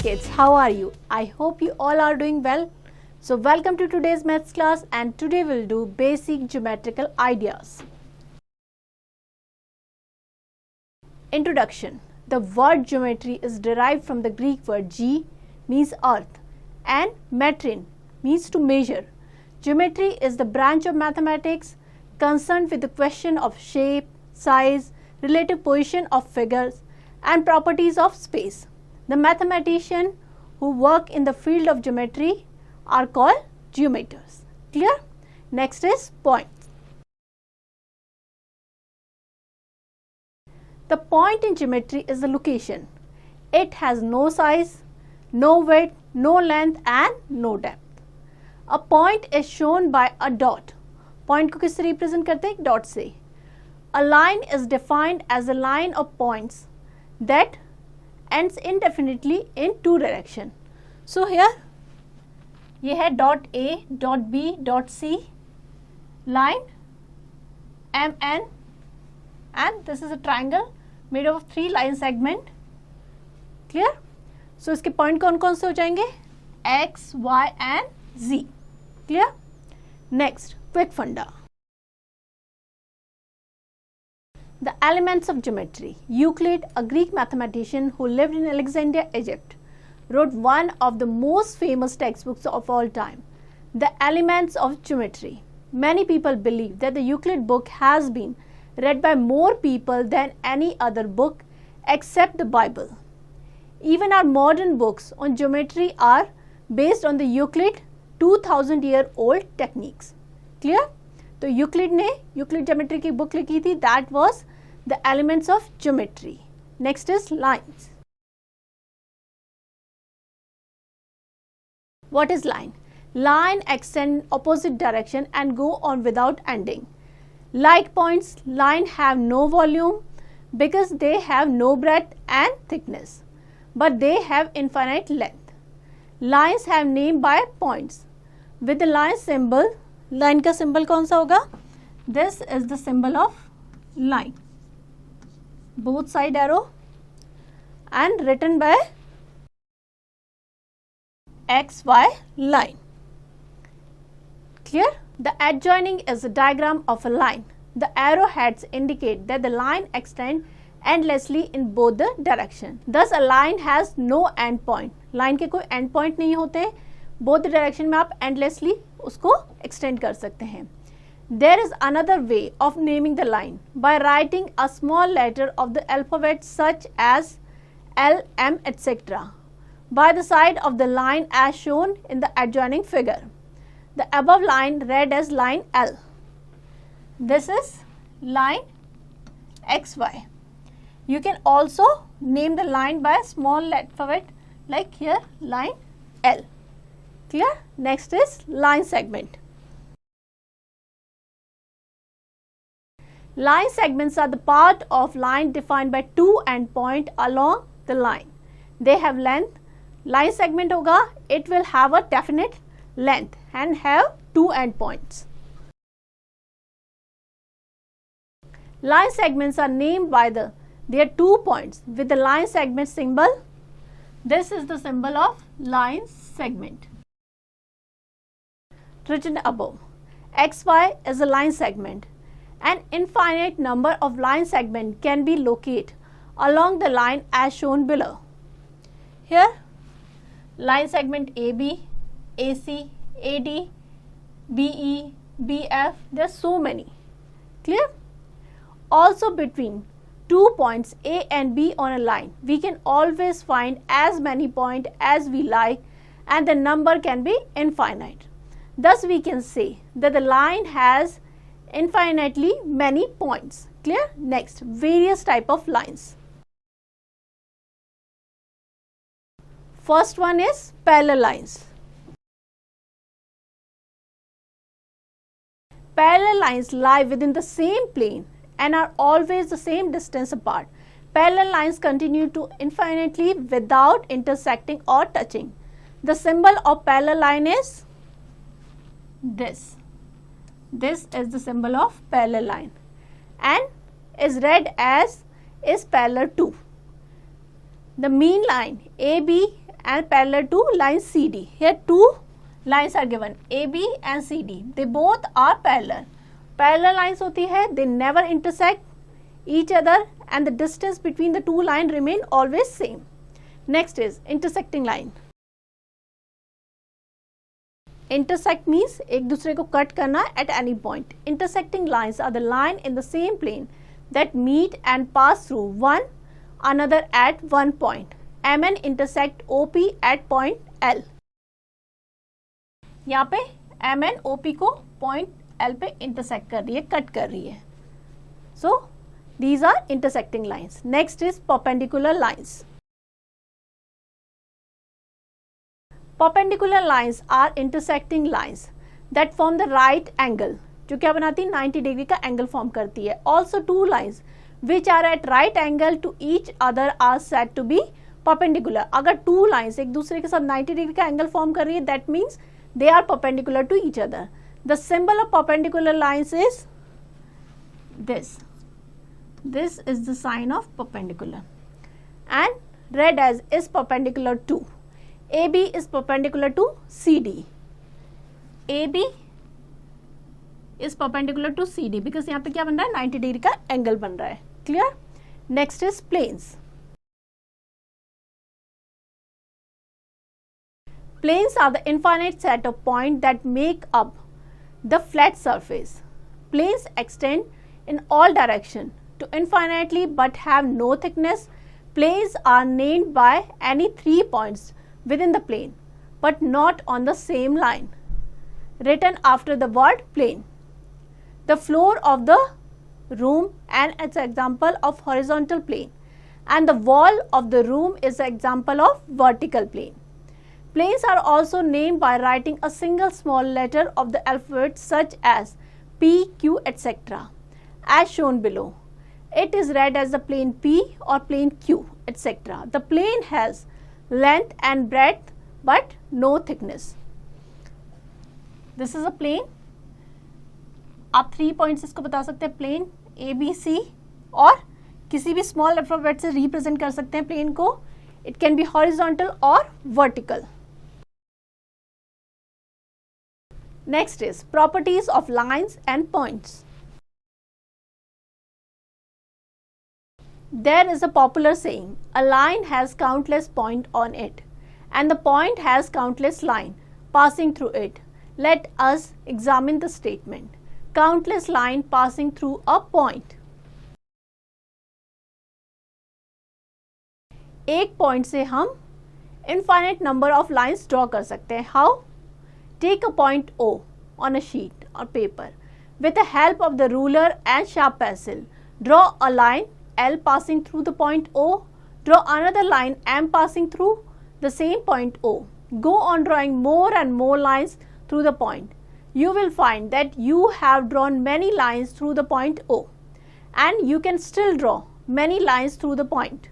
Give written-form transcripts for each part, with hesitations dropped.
kids, how are you? I hope you all are doing well. So welcome to today's maths class, and today we'll do basic geometrical ideas. Introduction. The word geometry is derived from the Greek word ge means earth and metrin means to measure. Geometry is the branch of mathematics concerned with the question of shape, size, relative position of figures and properties of space. The mathematicians who work in the field of geometry are called geometers. Clear? Next is points. The point in geometry is the location. It has no size, no width, no length and no depth. A point is shown by a dot. Point को किससे represent करते हैं? Dot से. A line is defined as a line of points that ends indefinitely in two directions. So here ये है dot A, dot B, dot C, line MN, and this is a triangle made of 3 line segment. Clear? So इसके point कौन कौन से हो जाएंगे? X, Y and Z. Clear? Next, quick funda. The elements of geometry. Euclid, a Greek mathematician who lived in Alexandria, Egypt, wrote one of the most famous textbooks of all time, The Elements of Geometry. Many people believe that the Euclid book has been read by more people than any other book except the Bible. Even our modern books on geometry are based on the Euclid 2000-year-old techniques. Clear? तो Euclid ने Euclid geometry की book लिखी थी, that was the elements of geometry. Next is lines. What is line? Line extend opposite direction and go on without ending. Like points, line have no volume because they have no breadth and thickness, but they have infinite length. Lines have name by points. With the line symbol, line का symbol कौन सा होगा? This is the symbol of line, both side arrow and written by XY line. Clear? The adjoining is a diagram of a line. The arrowheads indicate that the line extends endlessly in both the direction. Thus a line has no end point. Line के कोई end point नहीं होते, both the direction में आप endlessly उसको extend कर सकते हैं. There is another way of naming the line by writing a small letter of the alphabet such as L, M, etc. by the side of the line as shown in the adjoining figure. The above line read as line L. This is line XY. You can also name the line by a small alphabet like here line L. Clear? Next is line segment. Line segments are the part of line defined by two endpoints along the line. They have length. Line segment होगा, it will have a definite length and have two endpoints. Line segments are named by their 2 points with the line segment symbol. This is the symbol of line segment. Written above, XY is a line segment. An infinite number of line segments can be located along the line as shown below. Here, line segment AB, AC, AD, BE, BF, there are so many. Clear? Also between 2 points A and B on a line, we can always find as many points as we like and the number can be infinite. Thus we can say that the line has infinitely many points. Clear? Next, various type of lines. First one is parallel lines. Parallel lines lie within the same plane and are always the same distance apart. Parallel lines continue to infinitely without intersecting or touching. The symbol of parallel line is this. This is the symbol of parallel line and is read as is parallel to. The mean line AB and parallel to line CD. Here two lines are given, AB and CD. They both are parallel. Parallel lines होती है, they never intersect each other and the distance between the two lines remain always same. Next is intersecting line. Intersect means एक दूसरे को cut करना at any point. Intersecting lines are the line in the same plane that meet and pass through one another at one point. MN intersect OP at point L. यहाँ पे MN OP को point L पे intersect कर रही है, cut कर रही है. So these are intersecting lines. Next is perpendicular lines. Perpendicular lines are intersecting lines that form the right angle, जो क्या बनाती है 90 डिग्री का एंगल फॉर्म करती है. Also two lines which are at right angle to each other are said to be perpendicular. अगर two lines एक दूसरे के साथ 90 डिग्री का एंगल फॉर्म कर रही है, that means they are perpendicular to each other. The symbol of perpendicular lines is this. This is the sign of perpendicular, and read as is perpendicular to. AB is perpendicular to CD. AB is perpendicular to CD because यहाँ पे क्या बन रहा है 90 degree का angle बन रहा है. Clear? Next is planes. Planes are the infinite set of points that make up the flat surface. Planes extend in all directions to infinitely but have no thickness. Planes are named by any 3 points within the plane but not on the same line, written after the word plane. The floor of the room and its example of horizontal plane, and the wall of the room is an example of vertical plane. Planes are also named by writing a single small letter of the alphabet such as P, Q, etc. as shown below. It is read as the plane P or plane Q, etc. The plane has length and breadth but no thickness. This is a plane. आप 3 points इसको बता सकते हैं, plane A, B, C, और किसी भी small alphabet से represent कर सकते हैं plane को. It can be horizontal or vertical. Next is properties of lines and points. There is a popular saying, a line has countless points on it, and the point has countless lines passing through it. Let us examine the statement. Countless lines passing through a point. एक point से हम infinite number of lines draw कर सकते हैं. How? Take a point O on a sheet or paper. With the help of the ruler and sharp pencil, draw a line L passing through the point O. Draw another line M passing through the same point O. Go on drawing more and more lines through the point. You will find that you have drawn many lines through the point O, and you can still draw many lines through the point.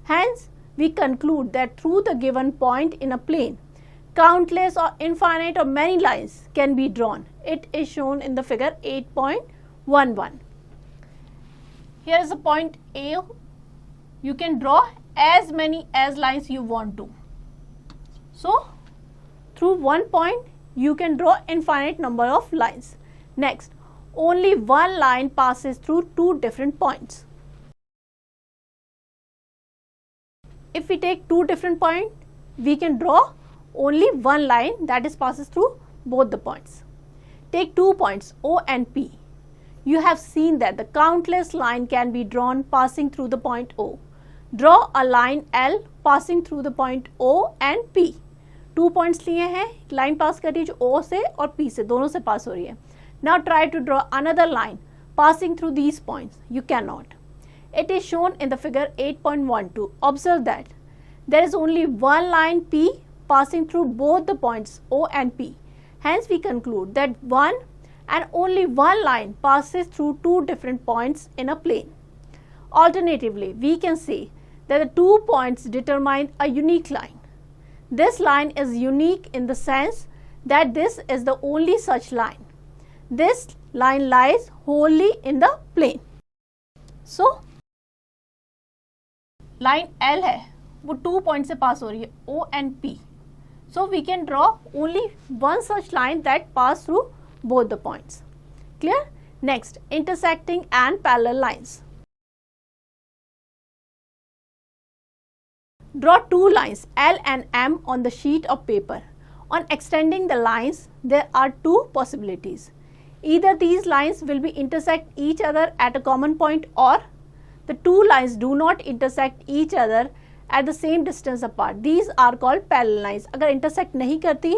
Hence, we conclude that through the given point in a plane, countless or infinite or many lines can be drawn. It is shown in the figure 8.11. Here is a point A. You can draw as many as lines you want to. So, through one point, you can draw infinite number of lines. Next, only one line passes through two different points. If we take two different points, we can draw only one line that is passes through both the points. Take 2 points O and P. You have seen that the countless line can be drawn passing through the point O. Draw a line L passing through the point O and P. 2 points लिए हैं, line pass कर रही है जो O से और P से, दोनों से pass हो रही है. Now try to draw another line passing through these points. You cannot. It is shown in the figure 8.12. Observe that there is only one line P passing through both the points O and P. Hence we conclude that one and only one line passes through two different points in a plane. Alternatively, we can say that the 2 points determine a unique line. This line is unique in the sense that this is the only such line. This line lies wholly in the plane. So, line L है, वो 2 point से पास हो रही है, O and P. So we can draw only one such line that pass through both the points. Clear? Next, intersecting and parallel lines. Draw two lines L and M on the sheet of paper. On extending the lines, there are two possibilities. Either these lines will be intersect each other at a common point, or the two lines do not intersect each other at the same distance apart. These are called parallel lines. अगर intersect नहीं करती,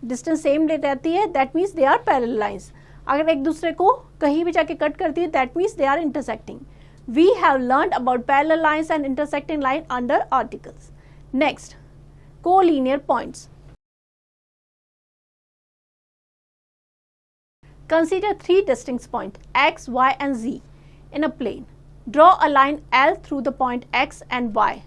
distance same रहती है, that means they are parallel lines. अगर एक दूसरे को कहीं भी जाके कट करती है, that means they are intersecting. We have learned about parallel lines and intersecting line under articles. Next, collinear points. Consider three distinct points x, y and z in a plane. Draw a line L through the point x and y.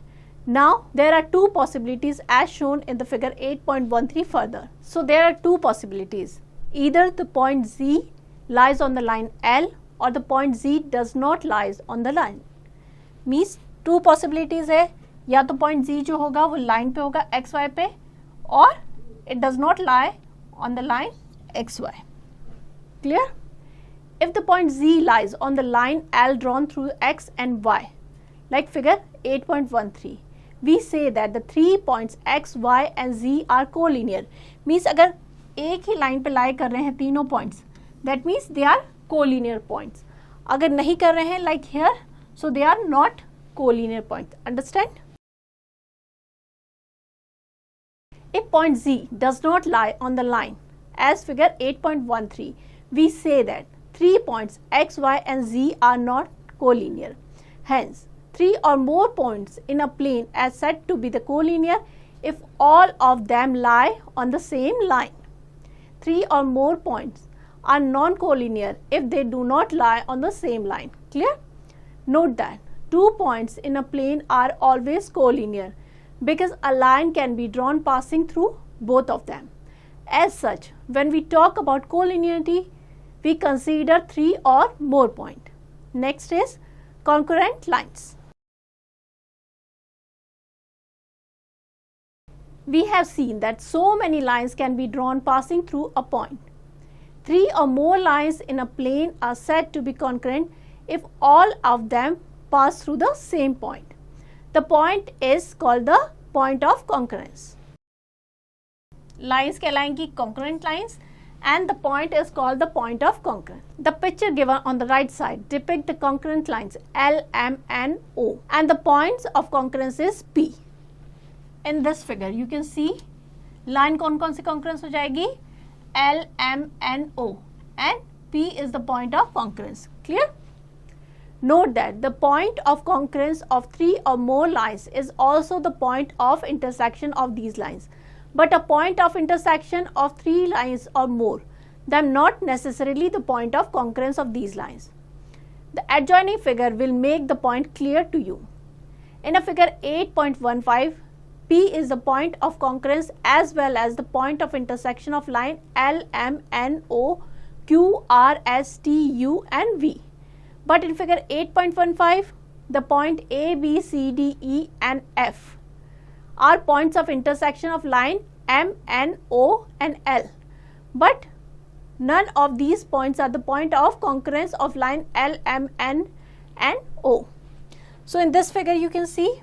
Now there are two possibilities as shown in the figure 8.13 further. So there are two possibilities. Either the point z lies on the line L or the point z does not lies on the line. Means two possibilities है, या तो point z जो होगा वो line पे होगा x y पे, और it does not lie on the line x y. Clear? If the point z lies on the line L drawn through x and y, like figure 8.13, we say that the 3 points x, y and z are collinear. Means अगर एक ही line पे lie कर रहे हैं तीनों points, that means they are collinear points. अगर नहीं कर रहे हैं like here, so they are not collinear points. Understand? If point z does not lie on the line, as figure 8.13, we say that 3 points x, y and z are not collinear. Hence, 3 or more points in a plane are said to be the collinear if all of them lie on the same line. 3 or more points are non-collinear if they do not lie on the same line. Clear? Note that 2 points in a plane are always collinear because a line can be drawn passing through both of them. As such, when we talk about collinearity, we consider 3 or more points. Next is concurrent lines. We have seen that so many lines can be drawn passing through a point. 3 or more lines in a plane are said to be concurrent if all of them pass through the same point. The point is called the point of concurrence. Lines कहलाएंगी concurrent lines and the point is called the point of concurrence. The picture given on the right side depicts the concurrent lines L, M and O, and the points of concurrence is P. In this figure you can see line कौन सी concurrence हो जाएगी? L, M and O, and P is the point of concurrence. Clear? Note that the point of concurrence of 3 or more lines is also the point of intersection of these lines. But a point of intersection of 3 lines or more, then not necessarily the point of concurrence of these lines. The adjoining figure will make the point clear to you. In a figure 8.15, P is the point of concurrence as well as the point of intersection of line L, M, N, O, Q, R, S, T, U and V. But in figure 8.15, the point A, B, C, D, E and F are points of intersection of line M, N, O and L. But none of these points are the point of concurrence of line L, M, N and O. So in this figure you can see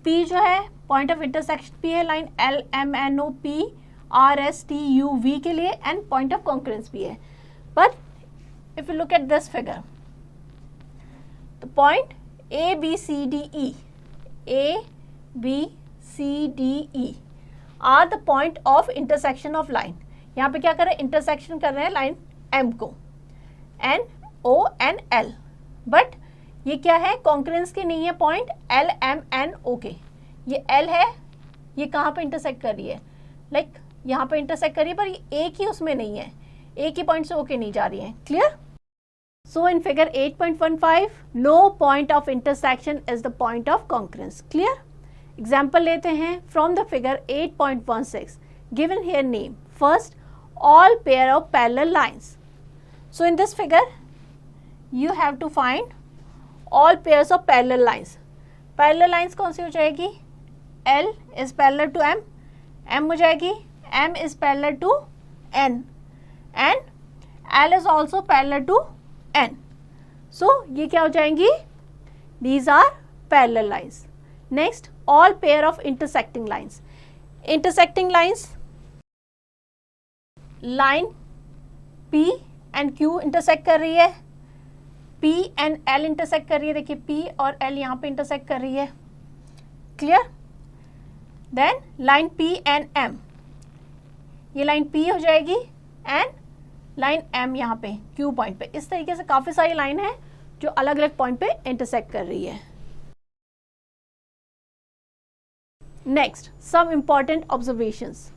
P जो है point of intersection P है line L, M, N, O, P, R, S, T, U, V के लिए and point of concurrence P है. But if you look at this figure, the point A, B, C, D, E, A, B, C, D, E are the point of intersection of line. यहाँ पे क्या कर रहे हैं? Intersection कर रहे हैं line M को, N, O and L. But ये क्या है? Concurrence के नहीं है point L, M, N, O के. ये L है, ये कहाँ पे intersect कर रही है? Like यहाँ पे intersect कर रही है पर ये एक ही उसमें नहीं है. एक ही point से O के नहीं जा रही है. Clear? So in figure 8.15, no point of intersection is the point of concurrence. Clear? Example लेते हैं from the figure 8.16. Given here name. First, all pair of parallel lines. So in this figure, you have to find all pairs of parallel lines. Parallel lines कौन सी हो जाएगी? L is parallel to M, M हो जाएगी, M is parallel to N and L is also parallel to N. So ये क्या हो जाएंगी? These are parallel lines. Next, all pair of intersecting lines. Intersecting lines, line P and Q intersect कर रही है, P and L intersect कर रही है. देखिए P और L यहाँ पे intersect कर रही है. Clear? Then line P and M, ये line P हो जाएगी and line M यहाँ पे Q पॉइंट पे. इस तरीके से काफ़ी सारी लाइन है जो अलग अलग पॉइंट पे इंटरसेक्ट कर रही है. Next, some important observations.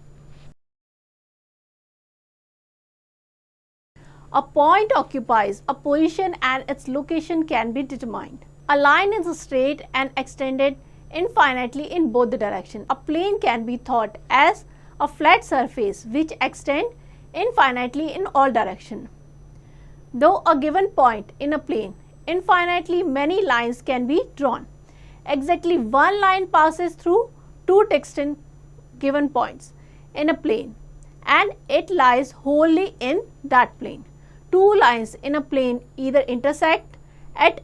A point occupies a position and its location can be determined. A line is straight and extended infinitely in both the directions. A plane can be thought as a flat surface which extends infinitely in all directions. Though a given point in a plane, infinitely many lines can be drawn. Exactly one line passes through two distinct given points in a plane and it lies wholly in that plane. Two lines in a plane either intersect at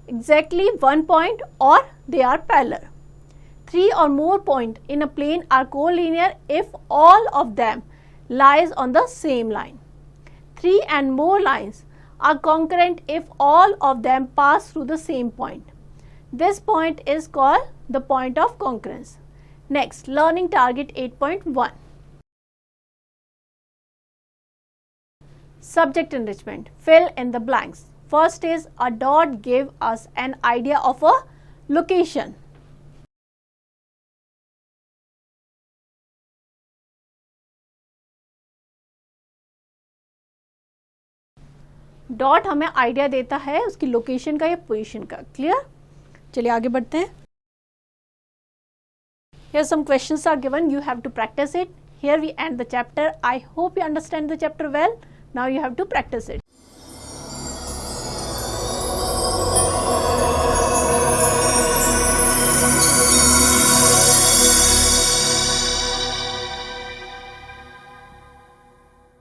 exactly one point or they are parallel. Three or more points in a plane are collinear if all of them lies on the same line. Three and more lines are concurrent if all of them pass through the same point. This point is called the point of concurrence. Next, learning target 8.1. Subject enrichment. Fill in the blanks. First is a dot give us an idea of a location. Dot हमें idea देता है उसकी location का या position का. Clear? चलिए आगे बढ़ते हैं. Here some questions are given. You have to practice it. Here we end the chapter. I hope you understand the chapter well. Now you have to practice it.